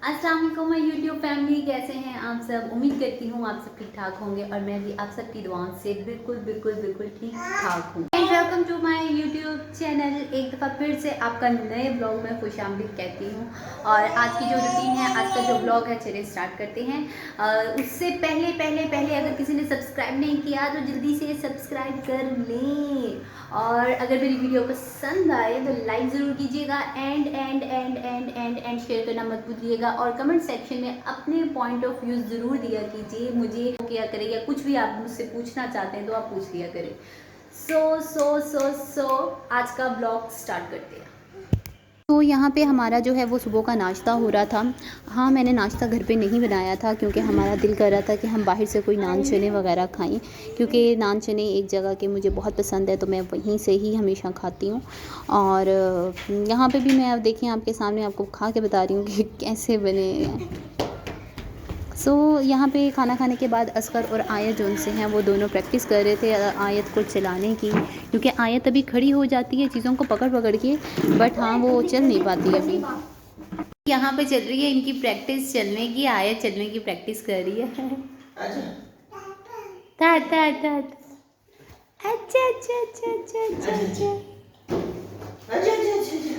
अस्सलाम वालेकुम my YouTube family, कैसे हैं आप सब। उम्मीद करती हूँ आप सब ठीक ठाक होंगे और मैं भी आप सबकी दुआओं से बिल्कुल बिल्कुल बिल्कुल ठीक ठाक हूँ। Welcome to my YouTube channel. एक दफ़ा फिर से आपका नए ब्लॉग में खुशामदीद कहती हूँ। और आज की जो रूटीन है, आज का जो ब्लॉग है, चलिए स्टार्ट करते हैं। उससे पहले पहले पहले अगर किसी ने सब्सक्राइब नहीं किया तो जल्दी से सब्सक्राइब कर लें। और अगर मेरी वीडियो पसंद आए तो लाइक ज़रूर कीजिएगा। एंड शेयर करना मत भूलिएगा। और कमेंट सेक्शन में अपने पॉइंट ऑफ व्यू ज़रूर दिया कीजिए। मुझे क्या करें या कुछ भी आप मुझसे पूछना चाहते हैं तो आप पूछ लिया करें। सो आज का ब्लॉग स्टार्ट करते हैं। तो यहाँ पे हमारा जो है वो सुबह का नाश्ता हो रहा था। हाँ, मैंने नाश्ता घर पे नहीं बनाया था क्योंकि हमारा दिल कर रहा था कि हम बाहर से कोई नान चने वगैरह खाएं, क्योंकि नान चने एक जगह के मुझे बहुत पसंद है तो मैं वहीं से ही हमेशा खाती हूँ। और यहाँ पे भी मैं अब देखिए आपके सामने आपको खा के बता रही हूँ कि कैसे बने हैं। यहाँ पे खाना खाने के बाद असगर और आयत जो उनसे हैं वो दोनों प्रैक्टिस कर रहे थे आयत को चलाने की, क्योंकि आयत अभी खड़ी हो जाती है चीज़ों को पकड़ पकड़ के, बट हाँ वो चल नहीं पाती अभी। यहाँ पे चल रही है इनकी प्रैक्टिस चलने की, आयत चलने की प्रैक्टिस कर रही है। था था था अच्छा अच्छा अच्छा अच्छा अच्छा अच्छा अच्छा अच्छा अच्छा अच्छा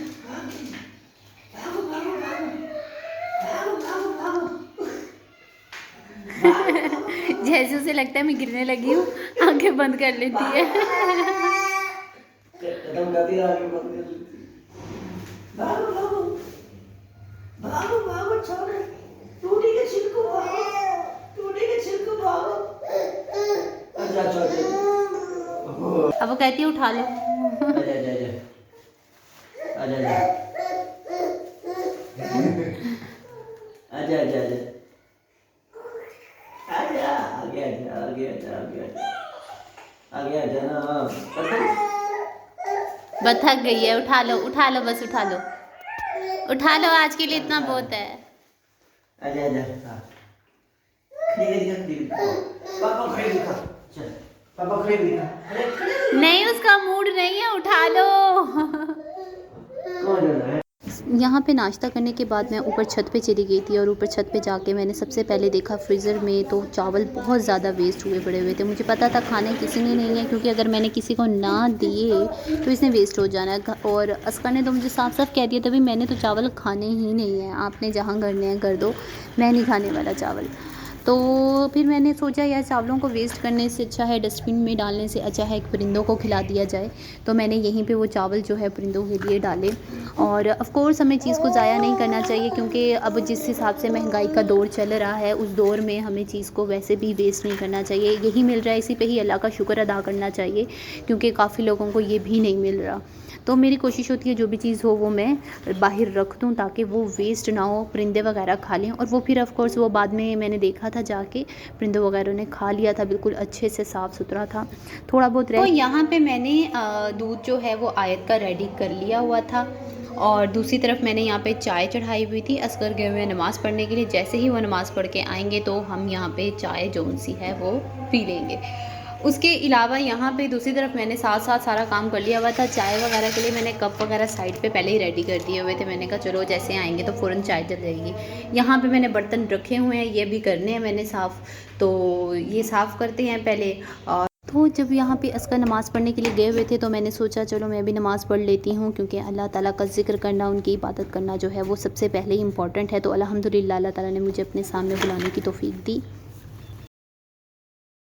भागो भागो भागो भागो भागो भागो जैसे उसे लगता है मैं गिरने लगी हूँ, आंखें बंद कर लेती है। कदम करती आगे बंद कर लेती। भागो भागो भागो भागो छोड़ टूटी के छिलको भागो टूटी के छिलको भागो। अच्छा अच्छा अच्छा अब वो कहती है उठा लो। अच्छा अच्छा अच्छा अच्छा अच्छा अच्छा अच्छा आजा आगे आजा आगे आजा आगे आजा आगे आजा ना बथक गई है, उठा लो बस उठा लो, उठा लो, आज के लिए इतना बहुत है। आजा आजा हाँ खड़ी दिखा खड़ी दिखा पापा खड़ी दिखा चल पापा खड़ी दिखा अरे खड़ी नहीं, उसका मूड नहीं है, उठा लो। कौन है यहाँ पे नाश्ता करने के बाद मैं ऊपर छत पे चली गई थी और ऊपर छत पे जाके मैंने सबसे पहले देखा फ्रीज़र में तो चावल बहुत ज़्यादा वेस्ट हुए पड़े हुए थे। मुझे पता था खाने किसी ने नहीं है, क्योंकि अगर मैंने किसी को ना दिए तो इसने वेस्ट हो जाना है। और अस्कर ने तो मुझे साफ साफ कह दिया था भाई मैंने तो चावल खाने ही नहीं है, आपने जहाँ करने हैं कर दो, मैं नहीं खाने वाला चावल। तो फिर मैंने सोचा यार चावलों को वेस्ट करने से अच्छा है, डस्टबिन में डालने से अच्छा है परिंदों को खिला दिया जाए। तो मैंने यहीं पे वो चावल जो है परिंदों के लिए डाले। और ऑफ़ कोर्स हमें चीज़ को ज़ाया नहीं करना चाहिए, क्योंकि अब जिस हिसाब से महंगाई का दौर चल रहा है उस दौर में हमें चीज़ को वैसे भी वेस्ट नहीं करना चाहिए। यही मिल रहा है, इसी पे ही अल्लाह का शुक्र अदा करना चाहिए, क्योंकि काफ़ी लोगों को ये भी नहीं मिल रहा। तो मेरी कोशिश होती है जो भी चीज़ हो वो मैं बाहर रख दूँ ताकि वो वेस्ट ना हो, परिंदे वगैरह खा लें। और वो फिर ऑफ़ कोर्स वो बाद में मैंने देखा था जाके परिंदों वगैरह ने खा लिया था, बिल्कुल अच्छे से साफ़ सुथरा था, थोड़ा बहुत रह। तो यहाँ पे मैंने दूध जो है वो आयत का रेडी कर लिया हुआ था और दूसरी तरफ मैंने यहाँ पे चाय चढ़ाई हुई थी। असगर गए हुए नमाज़ पढ़ने के लिए, जैसे ही वो नमाज़ पढ़ के आएंगे तो हम यहाँ पे चाय जो सी है वो पी लेंगे। उसके अलावा यहाँ पे दूसरी तरफ मैंने साथ साथ सारा काम कर लिया हुआ था। चाय वगैरह के लिए मैंने कप वगैरह साइड पे पहले ही रेडी कर दिए हुए थे। मैंने कहा चलो जैसे आएंगे तो फ़ौरन चाय जल जाएगी। यहाँ पे मैंने बर्तन रखे हुए हैं, ये भी करने हैं मैंने साफ़, तो ये साफ़ करते हैं पहले। और तो जब यहाँ पे असकर नमाज़ पढ़ने के लिए गए हुए थे तो मैंने सोचा चलो मैं भी नमाज़ पढ़ लेती हूँ, क्योंकि अल्लाह ताला का ज़िक्र करना, उनकी इबादत करना जो है वो सबसे पहले ही इम्पॉर्टेंट है। तो अल्हम्दुलिल्लाह अल्लाह ताला ने मुझे अपने सामने बुलाने की तौफीक दी।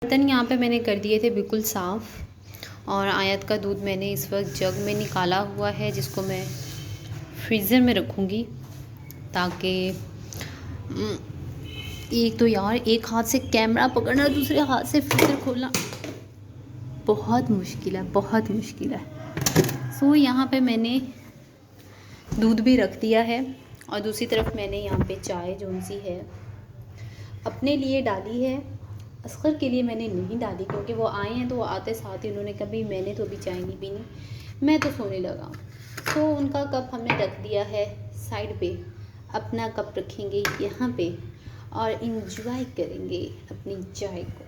बर्तन यहाँ पे मैंने कर दिए थे बिल्कुल साफ़। और आयत का दूध मैंने इस वक्त जग में निकाला हुआ है, जिसको मैं फ्रीज़र में रखूँगी, ताकि एक तो यार एक हाथ से कैमरा पकड़ना, दूसरे हाथ से फ्रीज़र खोलना बहुत मुश्किल है, बहुत मुश्किल है। यहाँ पे मैंने दूध भी रख दिया है और दूसरी तरफ मैंने यहाँ पे चाय जो सी है अपने लिए डाली है। असगर के लिए मैंने नहीं डाली, क्योंकि वो आए हैं तो वो आते साथ ही उन्होंने कभी मैंने तो अभी चाय नहीं पीनी, मैं तो सोने लगा। उनका कप हमने रख दिया है साइड पे, अपना कप रखेंगे यहाँ पे और इंजॉय करेंगे अपनी चाय को।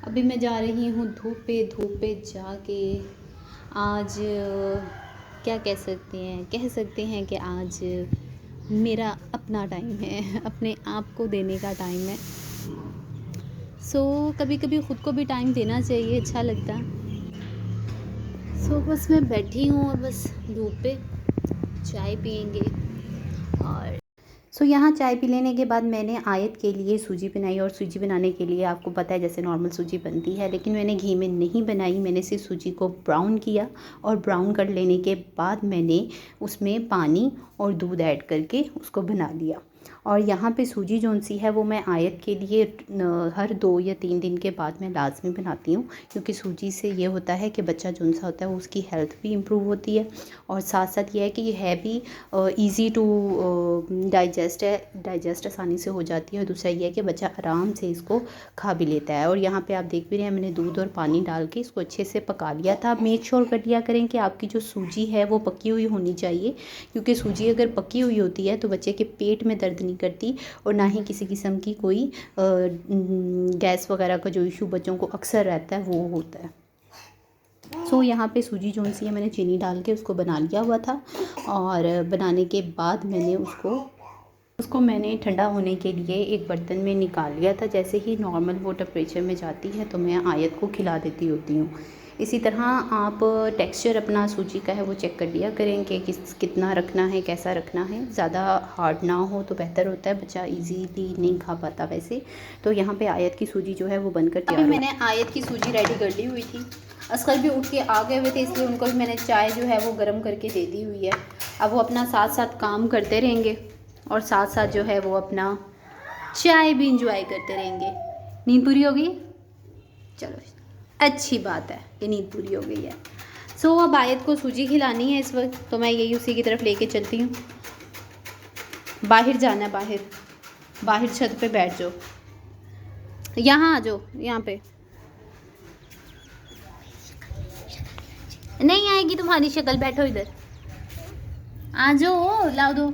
अभी मैं जा रही हूँ धूप पे जाके। आज क्या कह सकते हैं कि आज मेरा अपना टाइम है, अपने आप को देने का टाइम है। कभी कभी ख़ुद को भी टाइम देना चाहिए, अच्छा लगता है। बस मैं बैठी हूँ और बस धूप पे चाय पियेंगे। और यहाँ चाय पी लेने के बाद मैंने आयत के लिए सूजी बनाई। और सूजी बनाने के लिए आपको पता है जैसे नॉर्मल सूजी बनती है, लेकिन मैंने घी में नहीं बनाई। मैंने सिर्फ सूजी को ब्राउन किया और ब्राउन कर लेने के बाद मैंने उसमें पानी और दूध ऐड करके उसको बना लिया। और यहाँ पे सूजी जौन सी है वो मैं आयत के लिए हर 2 या 3 दिन के बाद मैं लाजमी बनाती हूँ, क्योंकि सूजी से ये होता है कि बच्चा जौन सा होता है उसकी हेल्थ भी इम्प्रूव होती है, और साथ साथ ये है कि ये है भी इजी टू डाइजेस्ट आसानी से हो जाती है। और दूसरा ये है कि बच्चा आराम से इसको खा भी लेता है। और यहाँ पे आप देख भी रहे हैं मैंने दूध और पानी डाल के इसको अच्छे से पका लिया था। आप मेक श्योर कर लिया करें कि आपकी जो सूजी है वो पकी हुई होनी चाहिए, क्योंकि सूजी अगर पकी हुई होती है तो बच्चे के पेट में दर्द नहीं करती और ना ही किसी किस्म की कोई गैस वगैरह का जो इशू बच्चों को अक्सर रहता है वो होता है। यहाँ पे सूजी जौन सी है मैंने चीनी डाल के उसको बना लिया हुआ था। और बनाने के बाद मैंने उसको मैंने ठंडा होने के लिए एक बर्तन में निकाल लिया था। जैसे ही नॉर्मल वो टेम्परेचर में जाती है तो मैं आयत को खिला देती होती हूँ। इसी तरह आप टेक्सचर अपना सूजी का है वो चेक कर लिया करें कि कितना रखना है, कैसा रखना है। ज़्यादा हार्ड ना हो तो बेहतर होता है, बच्चा इजीली नहीं खा पाता वैसे। तो यहाँ पे आयत की सूजी जो है वो बनकर तैयार। मैंने आयत की सूजी रेडी कर ली हुई थी। असकर भी उठ के आ गए हुए थे, इसलिए उनको भी मैंने चाय जो है वो गर्म करके दे दी हुई है। अब वो अपना साथ साथ काम करते रहेंगे और साथ साथ जो है वो अपना चाय भी इंजॉय करते रहेंगे। नींद पूरी हो गई? चलो अच्छी बात है कि नींद पूरी हो गई है। अब आयत को सूजी खिलानी है इस वक्त, तो मैं यही उसी की तरफ लेके चलती हूँ। बाहर जाना है, बाहर छत पे बैठ जाओ, यहाँ आ जाओ, यहाँ पे नहीं आएगी तुम्हारी शक्ल, बैठो इधर, आ जाओ, लाओ दो,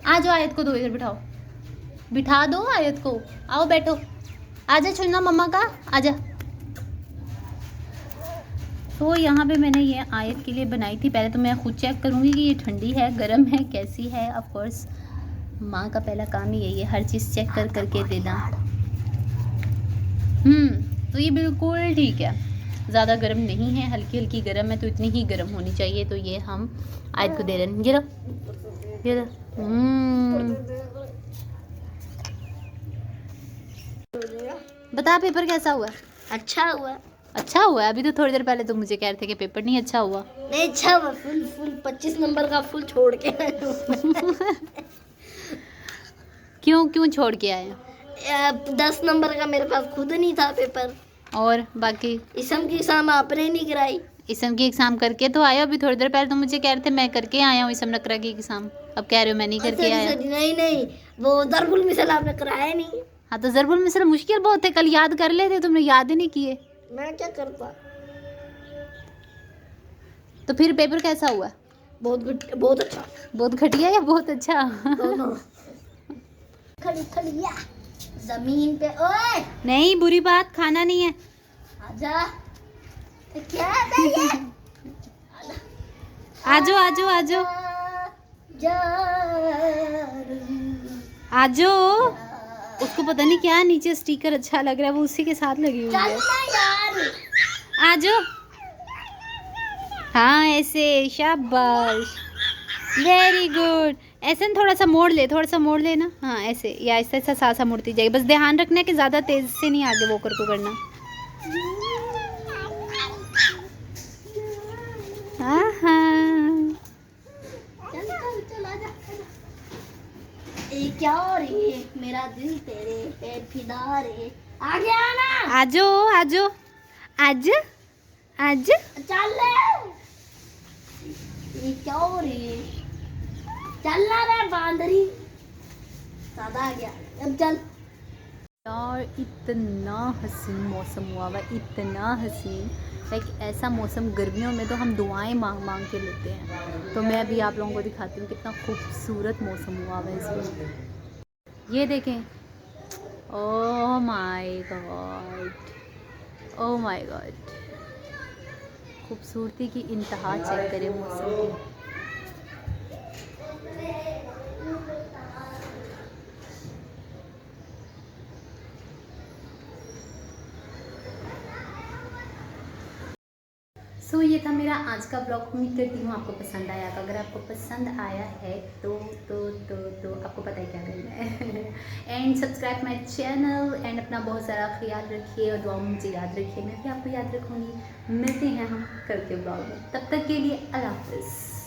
आ जाओ, आयत को दो, इधर बिठा दो आयत को, आओ बैठो, आजा छुना मम्मा का, आजा। यहाँ पे मैंने ये आयत के लिए बनाई थी। पहले तो मैं खुद चेक करूँगी कि ये ठंडी है, गर्म है, कैसी है। ऑफ कोर्स माँ का पहला काम ही यही है, हर चीज़ चेक करके देना। तो ये बिल्कुल ठीक है, ज़्यादा गर्म नहीं है, हल्की हल्की गर्म है, तो इतनी ही गर्म होनी चाहिए। तो ये हम आयत को दे रहे हैं। ये लो। बता पेपर कैसा हुआ? अच्छा हुआ। अच्छा हुआ? अभी तो थोड़ी देर पहले तो मुझे कह रहे थे कि पेपर नहीं अच्छा हुआ। नहीं अच्छा हुआ, फुल 25 नंबर का फुल छोड़ के क्यों छोड़ के आए? 10 नंबर का मेरे पास खुद नहीं था पेपर। और बाकी इसम की एग्जाम आपने नहीं कराई? इसम की एग्ज़ाम करके तो आया। अभी थोड़ी देर पहले तो मुझे कह रहे थे मैं करके आया हूँ इसम नकरा की एग्ज़ाम, अब कह रहे हो मैं नहीं करके आया। नहीं वो दरबुल मिसल आपने कराया नहीं। हाँ तो ज़रबुल मिसल मुश्किल बहुत है, कल याद कर लेते, तुमने याद ही नहीं किए। मैं क्या करता। तो फिर पेपर कैसा हुआ? बहुत अच्छा। बहुत घटिया या बहुत अच्छा? दोनों। खड़ी जमीन पे। ओए नहीं, बुरी बात, खाना नहीं है। आजा। क्या है ये? आजो आजो। उसको पता नहीं क्या नीचे स्टिकर अच्छा लग रहा है, वो उसी के साथ लगी हुई है। आजो। हाँ ऐसे, शाबाश, वेरी गुड। ऐसे थोड़ा सा मोड़ ले ना। हाँ ऐसे, या ऐसा सासा मुड़ती जाएगी। बस ध्यान रखना है कि ज़्यादा तेज़ से नहीं आगे वॉकर को करना। क्या हो रही है? मेरा दिल तेरे पे फिदा रे। आगे आना। आजो। चल ले। ये क्या हो रही है? चलना रे बांदरी। सादा आ गया, अब चल। यार इतना हसीन मौसम हुआ हुआ, इतना हसीन। लाइक ऐसा मौसम गर्मियों में तो हम दुआएं मांग के लेते हैं। तो मैं अभी आप लोगों को दिखाती हूँ कितना खूबसूरत मौसम हुआ हुआ है इस वक्त। ये देखें, ओह माय गॉड, खूबसूरती की इंतहा चेक करें मौसम की। सो ये था मेरा आज का ब्लॉग। उम्मीद करती हूँ आपको पसंद आया। अगर आपको पसंद आया है तो आपको पता है क्या करना है and subscribe my channel and अपना बहुत सारा ख्याल रखिए और दुआ में मुझे याद रखिए, मैं भी आपको याद रखूँगी। मिलते हैं हम कल के ब्लॉग में, तब तक के लिए अल्लाह हाफ़िज़।